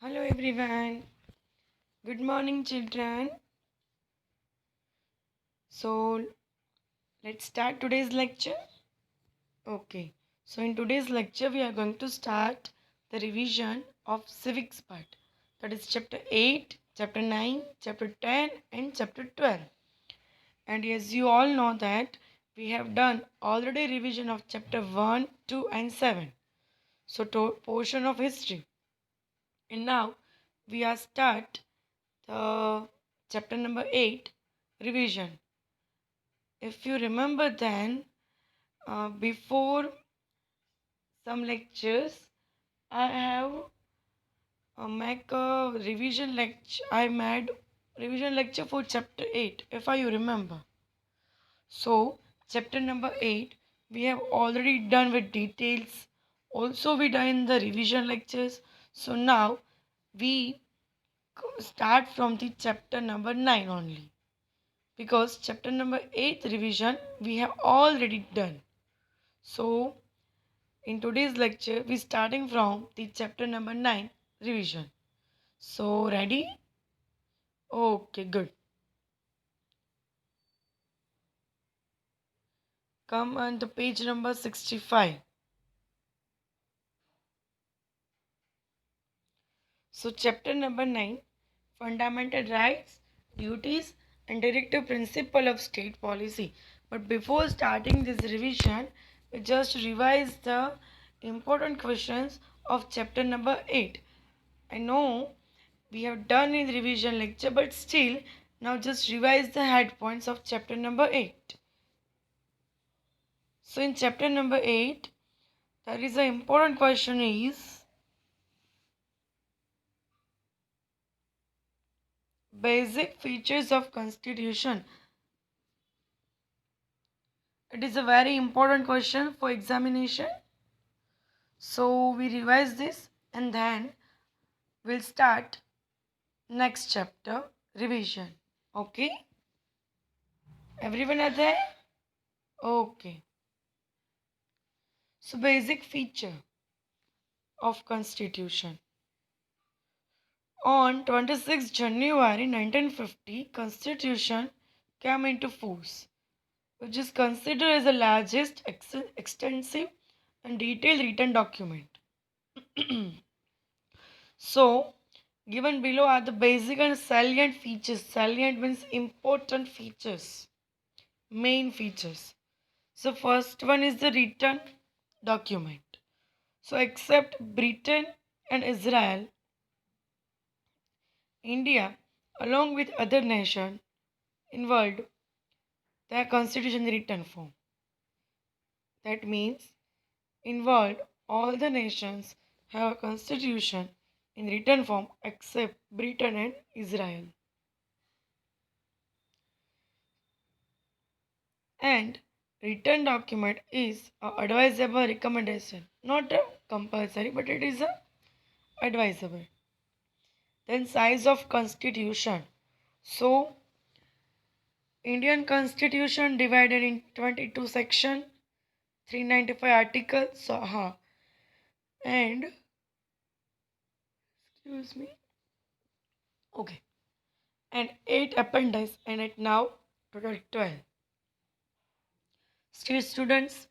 Hello everyone. Good morning children. So let's start today's lecture. Okay. So in today's lecture we are going to start the revision of civics part. That is chapter 8, chapter 9, chapter 10 and chapter 12. And as you all know that we have done already revision of chapter 1, 2 and 7. So to portion of history. And now we are start the chapter number 8 revision. If you remember then before some lectures I have make a revision lecture. I made revision lecture for chapter 8 if you remember. So chapter number 8 we have already done with details, also we done the revision lectures. So now we start from the chapter number 9 only, because chapter number 8 revision we have already done. So in today's lecture we starting from the chapter number 9 revision. So ready? Okay, good. Come on to page number 65. So chapter number 9, fundamental rights, duties and directive principle of state policy. But before starting this revision, we just revise the important questions of chapter number 8. I know we have done in revision lecture, but still now just revise the head points of chapter number 8. So in chapter number 8, there is an important question is basic features of constitution. It is a very important question for examination. So we revise this and then we'll start next chapter revision. Okay? Everyone are there? Okay. So basic feature of constitution. On 26 January 1950, Constitution came into force, which is considered as the largest, extensive, and detailed written document. So, given below are the basic and salient features. Salient means important features, main features. So, first one is the written document. So, except Britain and Israel, India, along with other nations in world, their constitution in written form. That means in world, all the nations have a constitution in written form except Britain and Israel. And written document is a advisable recommendation, not a compulsory, but it is a advisable. Then size of constitution. So Indian constitution divided in 22 section, 395 articles. So and excuse me. Okay. And 8 appendices and it now total 12. Still students,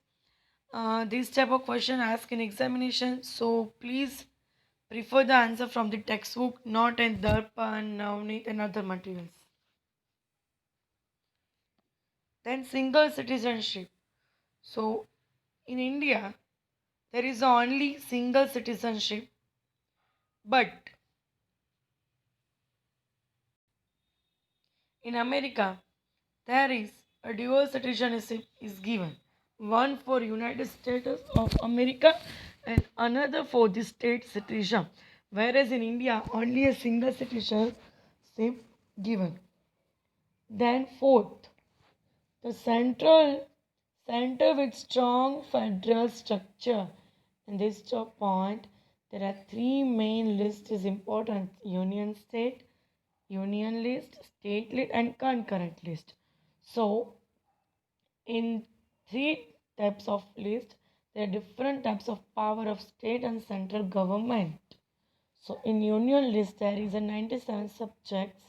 this type of question asked in examination, so please prefer the answer from the textbook, not in Darpan, Navneet and other materials. Then single citizenship. So in India, there is only single citizenship, but in America, there is a dual citizenship is given. One for United States of America and another for the state citizen. Whereas in India, only a single citizenship given. Then fourth, the center with strong federal structure. In this point, there are three main lists is important: union state, union list, state list, and concurrent list. So, in three types of list, there are different types of power of state and central government. So in union list there is a 97 subjects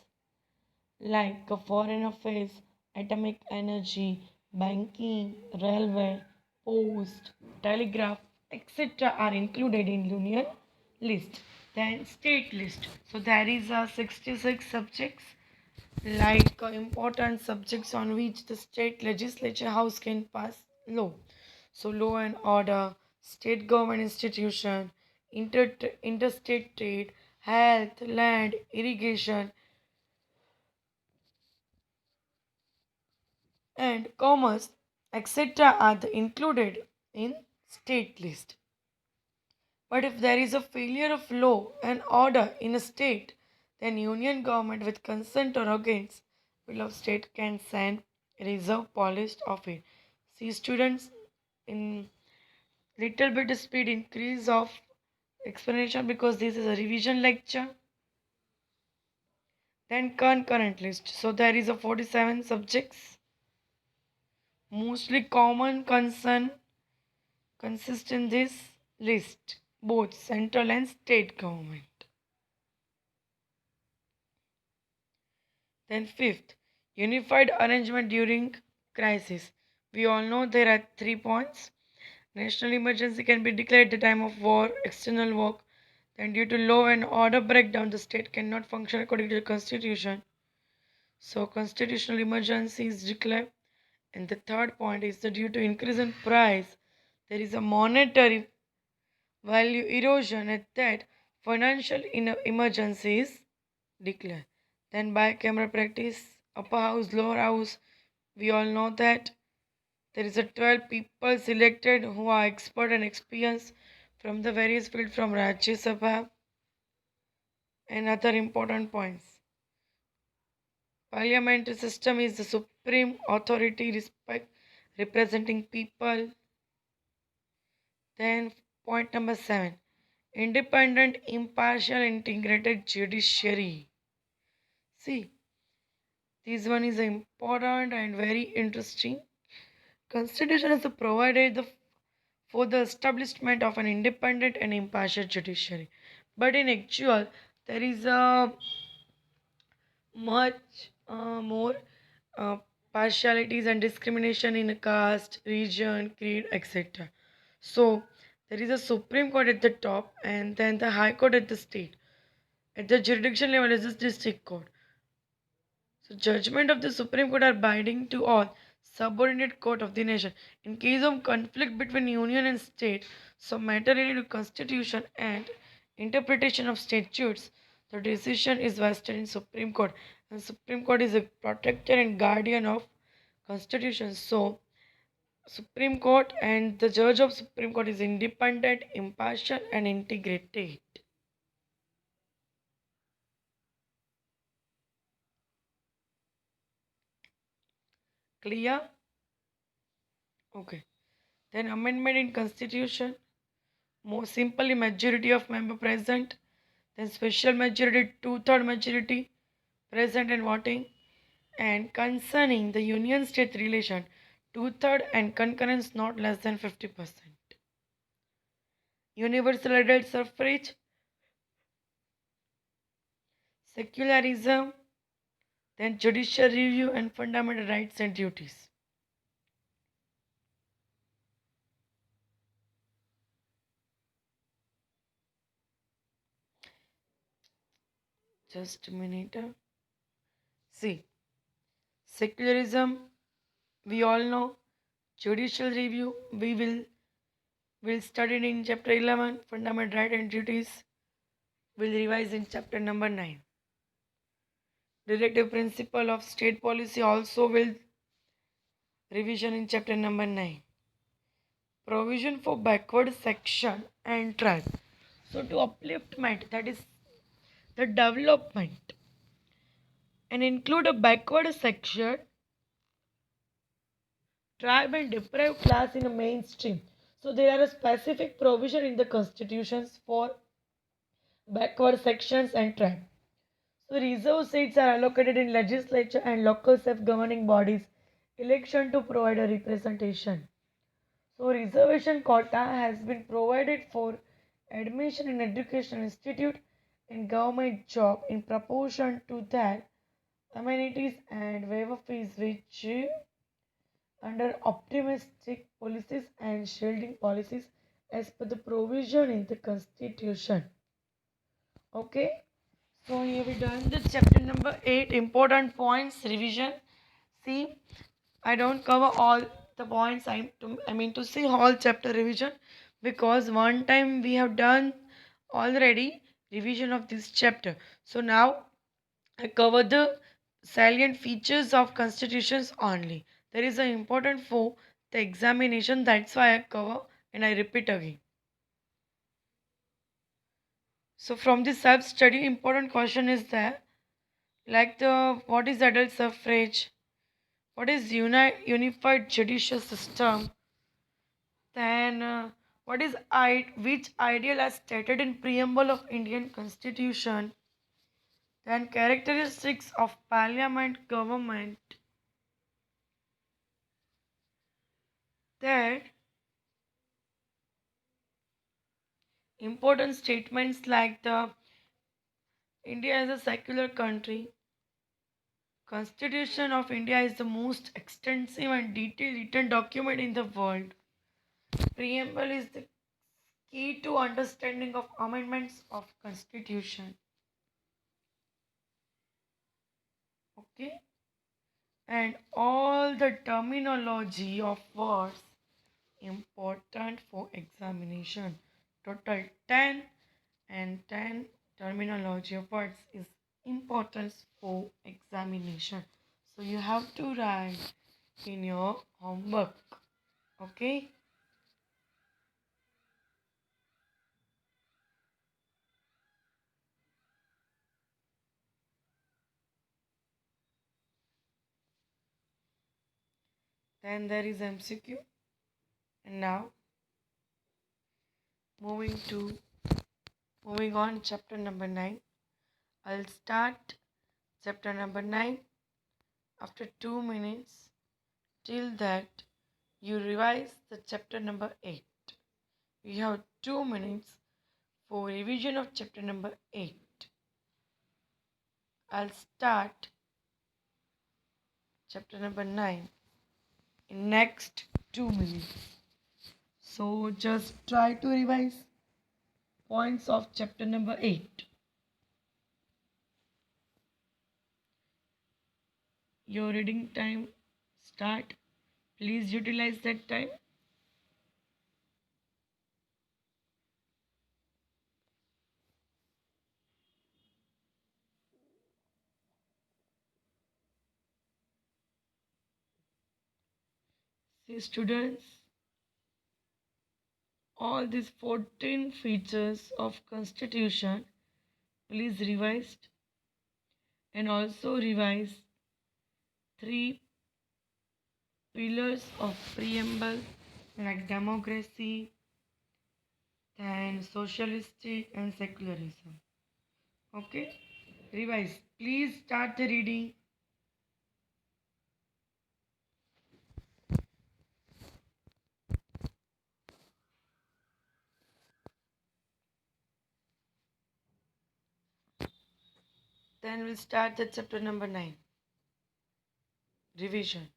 like foreign affairs, atomic energy, banking, railway, post, telegraph, etc. are included in union list. Then state list. So there is a 66 subjects like important subjects on which the state legislature house can pass law. So law and order, state government institution, interstate trade, health, land, irrigation, and commerce, etc. are included in state list. But if there is a failure of law and order in a state, then union government with consent or against will of state can send reserve police of it. See students, in little bit speed increase of explanation because this is a revision lecture. Then concurrent list. So there is a 47 subjects, mostly common concern consist in this list, both central and state government. Then fifth, unified arrangement during crisis. We all know there are 3 points. National emergency can be declared at the time of war, external work. Then due to law and order breakdown, the state cannot function according to the constitution. So constitutional emergency is declared. And the third point is that due to increase in price, there is a monetary value erosion at that financial emergency is declared. Then bicameral practice, upper house, lower house, we all know that there is a 12 people selected who are expert and experienced from the various fields from Rajya Sabha and other important points. Parliamentary system is the supreme authority representing people. Then point number 7, independent, impartial, integrated judiciary. See, this one is important and very interesting. Constitution has provided for the establishment of an independent and impartial judiciary. But in actual, there is a much more uh, partialities and discrimination in caste, region, creed, etc. So there is a Supreme Court at the top and then the High Court at the state. At the jurisdiction level is the district court. So judgment of the Supreme Court are binding to all subordinate court of the nation. In case of conflict between union and state, so matter related to constitution and interpretation of statutes, the decision is vested in Supreme Court. And Supreme Court is a protector and guardian of constitution. So Supreme Court and the judge of Supreme Court is independent, impartial and integrated. Clear? Okay. Then amendment in constitution. More simply, majority of member present, then special majority, two-third majority present and voting, and concerning the union state relation, two-third and concurrence not less than 50%. Universal adult suffrage, secularism, then judicial review and fundamental rights and duties. Just a minute. See, secularism, we all know. Judicial review, will study in chapter 11. Fundamental right and duties, will revise in chapter number 9. Relative principle of state policy also will revision in chapter number 9. Provision for backward section and tribe. So to upliftment, that is the development, and include a backward section, tribe and deprived class in a mainstream. So there are a specific provision in the constitutions for backward sections and tribe. So reserve seats are allocated in legislature and local self-governing bodies election to provide a representation. So reservation quota has been provided for admission in educational institute in government job in proportion to their amenities and waiver fees which under optimistic policies and shielding policies as per the provision in the constitution. Okay, so here we done the chapter number 8 important points revision. See, I don't cover all the points. I mean to say all chapter revision because one time we have done already revision of this chapter. So now I cover the salient features of constitutions only. There is an important for the examination. That's why I cover and I repeat again. So from this self-study, important question is there like the what is adult suffrage, what is unified judicial system, then what is which ideal as stated in preamble of Indian Constitution, then characteristics of parliament government, then important statements like the India is a secular country. Constitution of India is the most extensive and detailed written document in the world. Preamble is the key to understanding of amendments of constitution. Okay, and all the terminology of words important for examination. Total 10 and 10 terminology of words is important for examination. So you have to write in your homework. Okay. Then there is MCQ. And now moving to moving on chapter number 9. I'll start chapter number 9 after 2 minutes. Till that you revise the chapter number 8. You have 2 minutes for revision of chapter number 8. I'll start chapter number 9 in next 2 minutes. So just try to revise points of chapter number 8. Your reading time start. Please utilize that time. See students, all these 14 features of constitution please revise and also revise 3 pillars of preamble like democracy, then socialistic and secularism. Okay, revise. Please start the reading. Then we'll start the chapter number 9. Revision.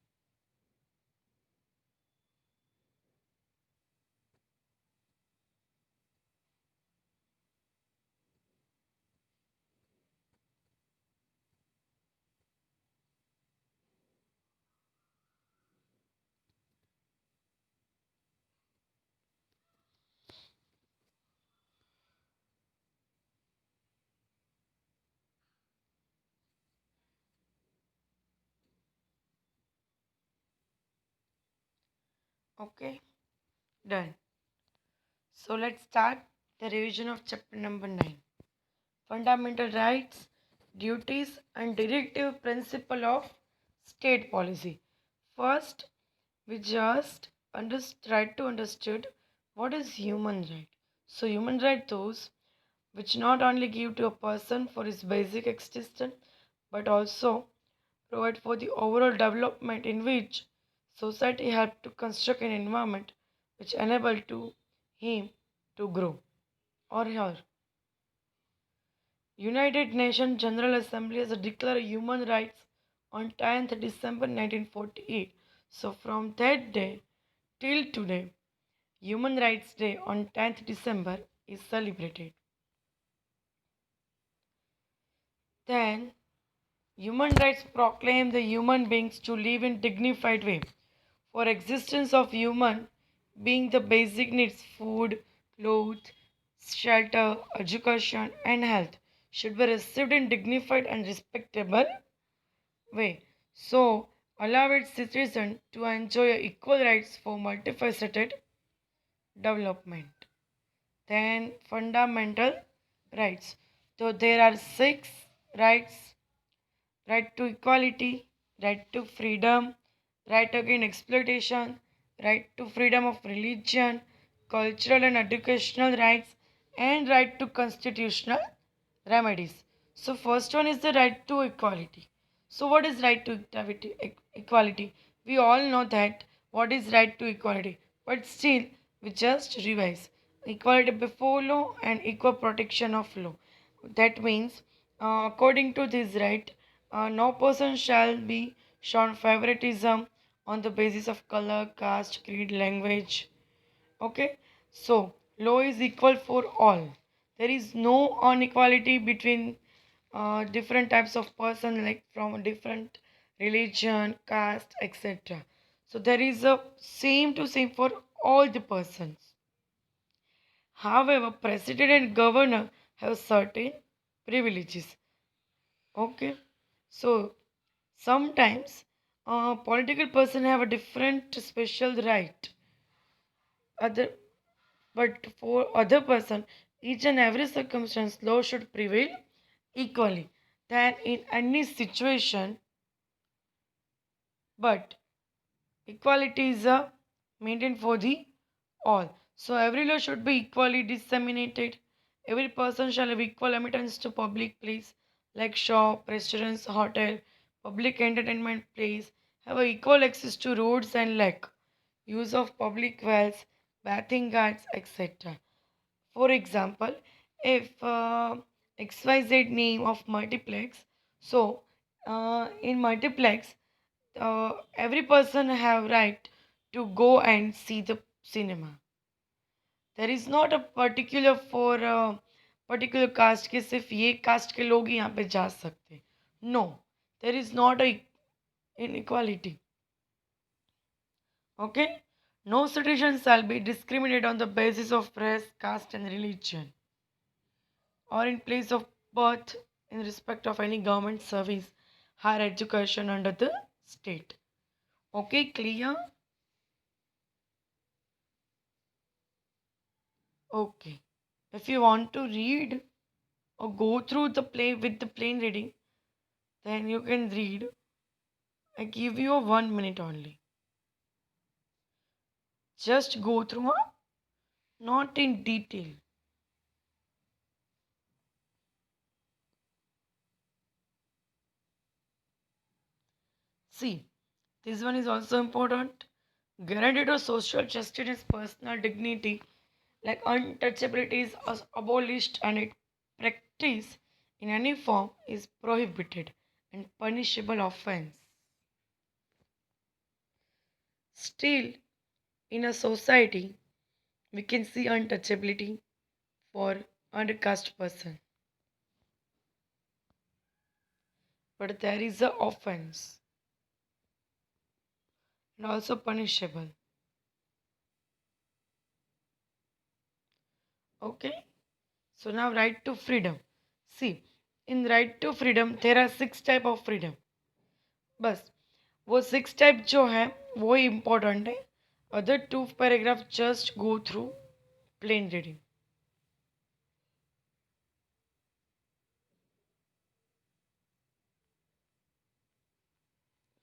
Okay, done. So let's start the revision of chapter number 9. Fundamental rights, duties, and directive principle of state policy. First, we just try to understood what is human right. So human right those which not only give to a person for his basic existence but also provide for the overall development in which society help to construct an environment which enable to him to grow or her. United Nations General Assembly has declared human rights on 10th December 1948. So from that day till today, Human Rights Day on 10th December is celebrated. Then human rights proclaim the human beings to live in dignified way. For existence of human being the basic needs food, clothes, shelter, education and health should be received in dignified and respectable way. So allow its citizens to enjoy equal rights for multifaceted development. Then fundamental rights. So there are six rights: right to equality, right to freedom, right against exploitation, right to freedom of religion, cultural and educational rights, and right to constitutional remedies. So first one is the right to equality. So what is right to equality? We all know that what is right to equality, but still we just revise equality before law and equal protection of law. That means, according to this right, no person shall be shown favoritism on the basis of color, caste, creed, language. Okay, so law is equal for all. There is no inequality between different types of person, like from different religion, caste, etc. So there is a same to same for all the persons. However, president and governor have certain privileges. Okay, so sometimes political person have a different special right. Other, but for other person, each and every circumstance, law should prevail equally. Then in any situation, but equality is maintained for the all. So every law should be equally disseminated. Every person shall have equal admittance to public place like shop, restaurants, hotel, public entertainment place, have a equal access to roads and lake, use of public wells, bathing gardens, etc. For example, if XYZ name of multiplex, so in multiplex, every person have right to go and see the cinema. There is not a particular for particular caste के सिर्फ ये caste के लोग ही यहाँ पे जा सकते. No, there is not a inequality. Okay, no citizen shall be discriminated on the basis of race, caste, and religion, or in place of birth in respect of any government service, higher education under the state. Okay, clear? Okay. If you want to read or go through the play with the plain reading, then you can read. I give you a 1 minute only. Just go through, huh? Not in detail. See, this one is also important. Guarantee to social justice, personal dignity, like untouchability is abolished and its practice in any form is prohibited and punishable offense. Still, in a society, we can see untouchability for undercast person, but there is a offense and also punishable. Okay, so now right to freedom. See, in right to freedom there are six type of freedom. बस वो six type जो है वो important है. Other two paragraph just go through plain reading.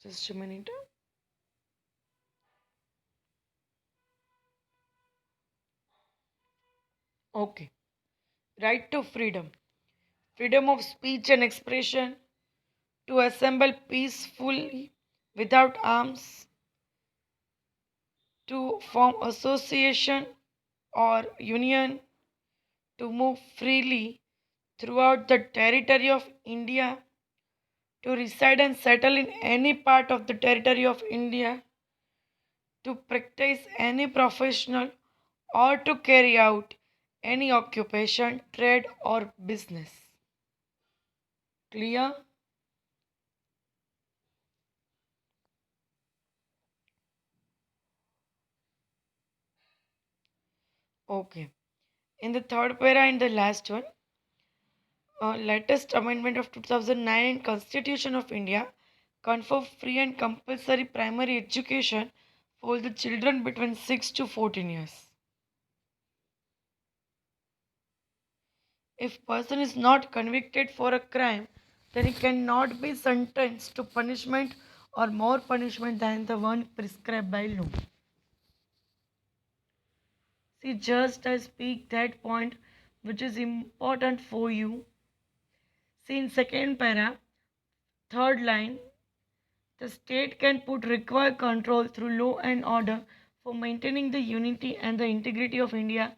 Just a minute. Okay, right to freedom. Freedom of speech and expression, to assemble peacefully without arms, to form association or union, to move freely throughout the territory of India to reside and settle in any part of the territory of India to practice any professional or to carry out any occupation, trade, or business. Clear? Okay. In the third para and the last one, latest amendment of 2009 in Constitution of India confer free and compulsory primary education for the children between 6 to 14 years. If person is not convicted for a crime, then he cannot be sentenced to punishment or more punishment than the one prescribed by law. See, just I speak that point which is important for you. See, in second para, third line, the state can put require control through law and order for maintaining the unity and the integrity of India,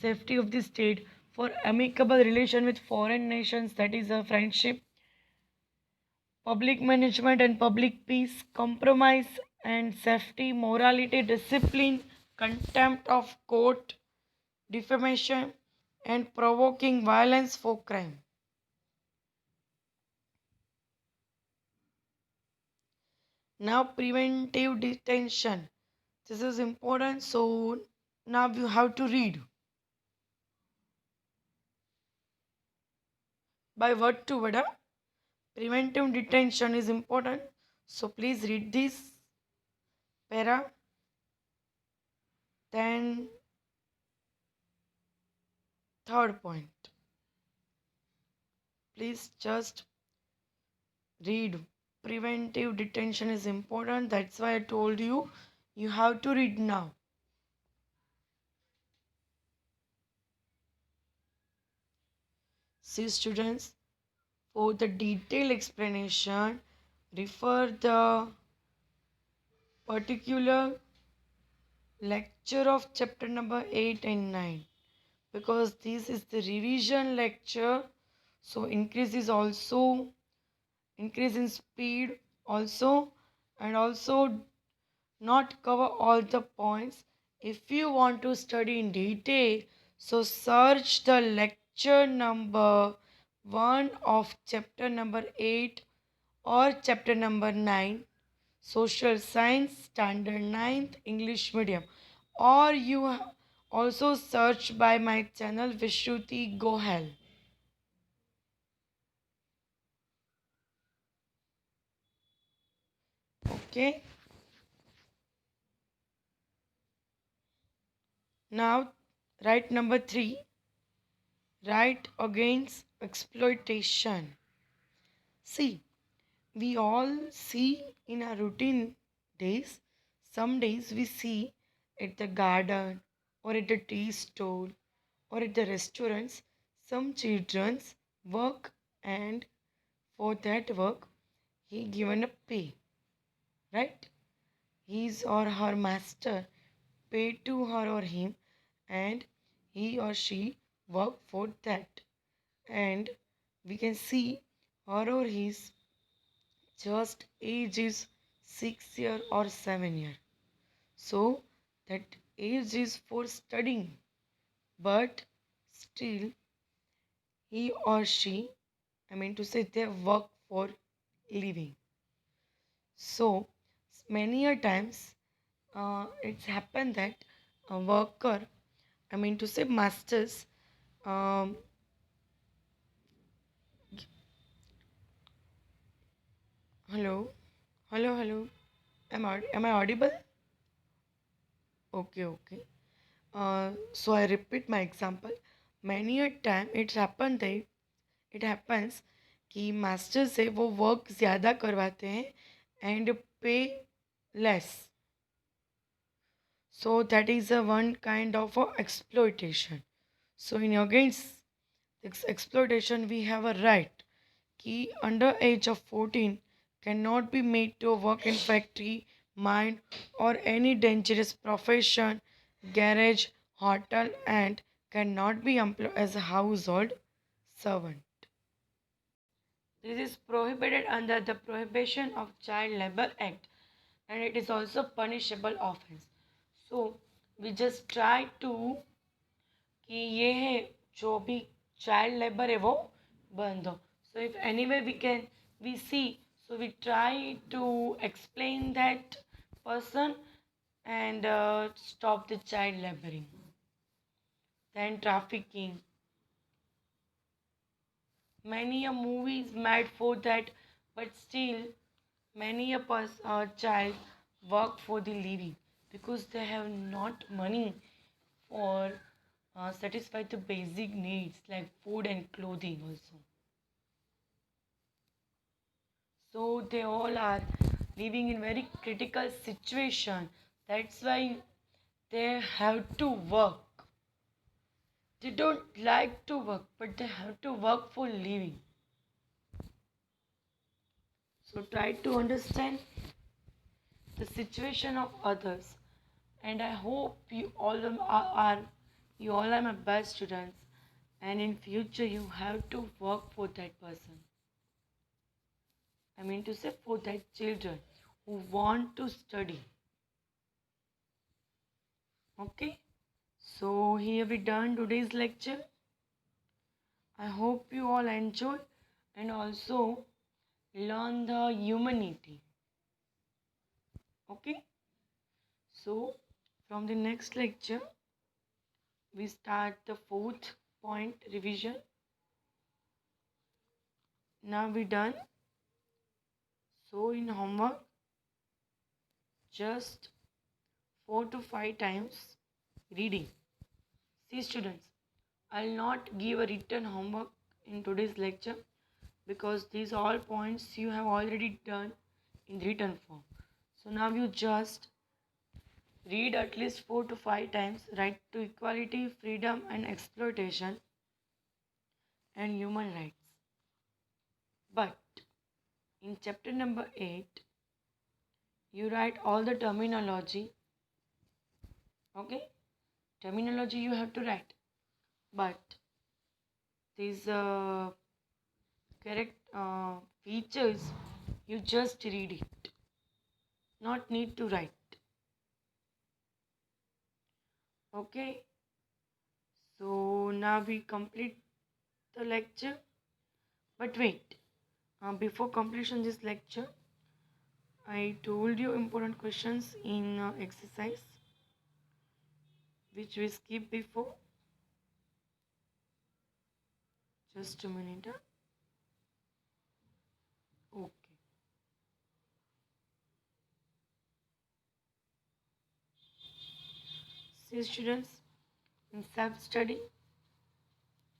safety of the state, for amicable relation with foreign nations, that is a friendship, public management and public peace, compromise and safety, morality, discipline, contempt of court, defamation, and provoking violence for crime. Now, preventive detention. This is important, so now you have to read. By word to word, preventive detention is important, so please read this para. Then, third point. Please just read. Preventive detention is important, that's why I told you you have to read now. See, students, for the detailed explanation, refer the particular lecture of chapter number 8 and 9, because this is the revision lecture, so increase in speed also, and also not cover all the points. If you want to study in detail, so search the lecture number 1 of chapter number 8 or chapter number 9, social science standard 9th English medium, or you also search by my channel Vishruti Gohel. Okay, now write number 3, right against exploitation. See, we all see in our routine days, some days we see at the garden or at the tea stall or at the restaurants, some children's work, and for that work he given a pay, right? His or her master pay to her or him, and he or she work for that, and we can see her or his just age is 6 year or 7 year, so that age is for studying, but still he or she, I mean to say, they work for living. So many a times it's happened that a worker, I mean to say masters, um, hello, hello, am I audible? Okay, okay. So I repeat my example. Many a time it happens कि master से वो work ज़्यादा करवाते हैं and पे less, so that is a one kind of a exploitation. So in against this exploitation we have a right कि under age of 14 cannot be made to work in factory, mine, or any dangerous profession, garage, hotel, and cannot be employed as a household servant. This is prohibited under the Prohibition of Child Labor Act, and it is also punishable offense. So we just try to कि ये है जो भी child labour है वो बंद हो. So if anyway we see, so we try to explain that person and stop the child laboring. Then trafficking. Many a movies made for that, but still many a child work for the living because they have not money for satisfy the basic needs like food and clothing also. So they all are living in very critical situation. That's why they have to work. They don't like to work, but they have to work for living. So try to understand the situation of others, and I hope you all are my best students, and in future you have to work for that person. I mean to say for that children who want to study. Okay, so here we done today's lecture. I hope you all enjoy and also learn the humanity. Okay, so from the next lecture we start the fourth point revision. Now we done. So in homework, just 4 to 5 times reading. See students, I'll not give a written homework in today's lecture because these all points you have already done in written form. So now you just read at least 4 to 5 times right to equality, freedom and exploitation and human rights. But in chapter number 8, you write all the terminology. Okay? Terminology you have to write. But these correct features, you just read it. Not need to write. Okay? So now we complete the lecture. But wait, before completion this lecture, I told you important questions in exercise which we skipped before. Just a minute. Okay. See students, in self-study,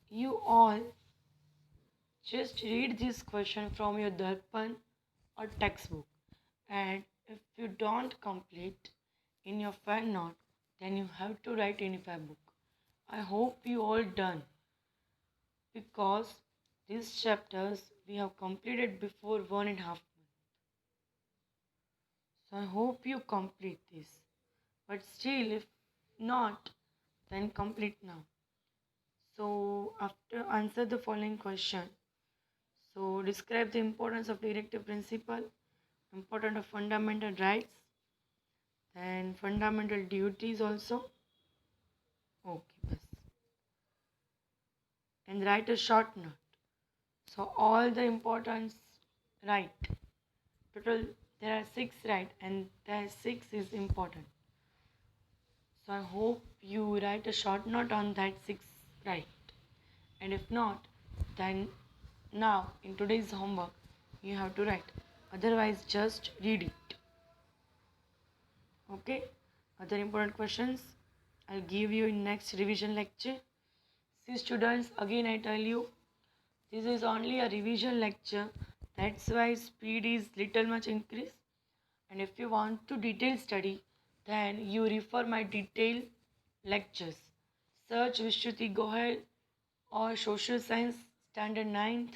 you all just read this question from your Darpan or textbook, and if you don't complete in your fan note, then you have to write in your book. I hope you all done because these chapters we have completed before 1.5 months. So I hope you complete this. But still, if not, then complete now. So after answer the following question. So describe the importance of directive principle, importance of fundamental rights, and fundamental duties also. Okay, bas. And write a short note. So all the importance right. Total there are 6 right and there 6 is important. So I hope you write a short note on that 6 right. And if not, then now in today's homework you have to write. Otherwise just read it. Okay? Other important questions I'll give you in next revision lecture. See students, again I tell you, this is only a revision lecture. That's why speed is little much increased. And if you want to detail study, then you refer my detailed lectures. Search Vishruti Gohel or Social Science Standard 9th,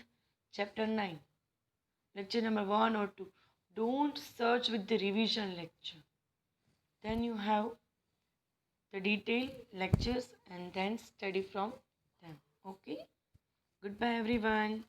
Chapter 9, Lecture number 1 or 2. Don't search with the revision lecture. Then you have the detailed lectures and then study from them. Okay? Goodbye everyone.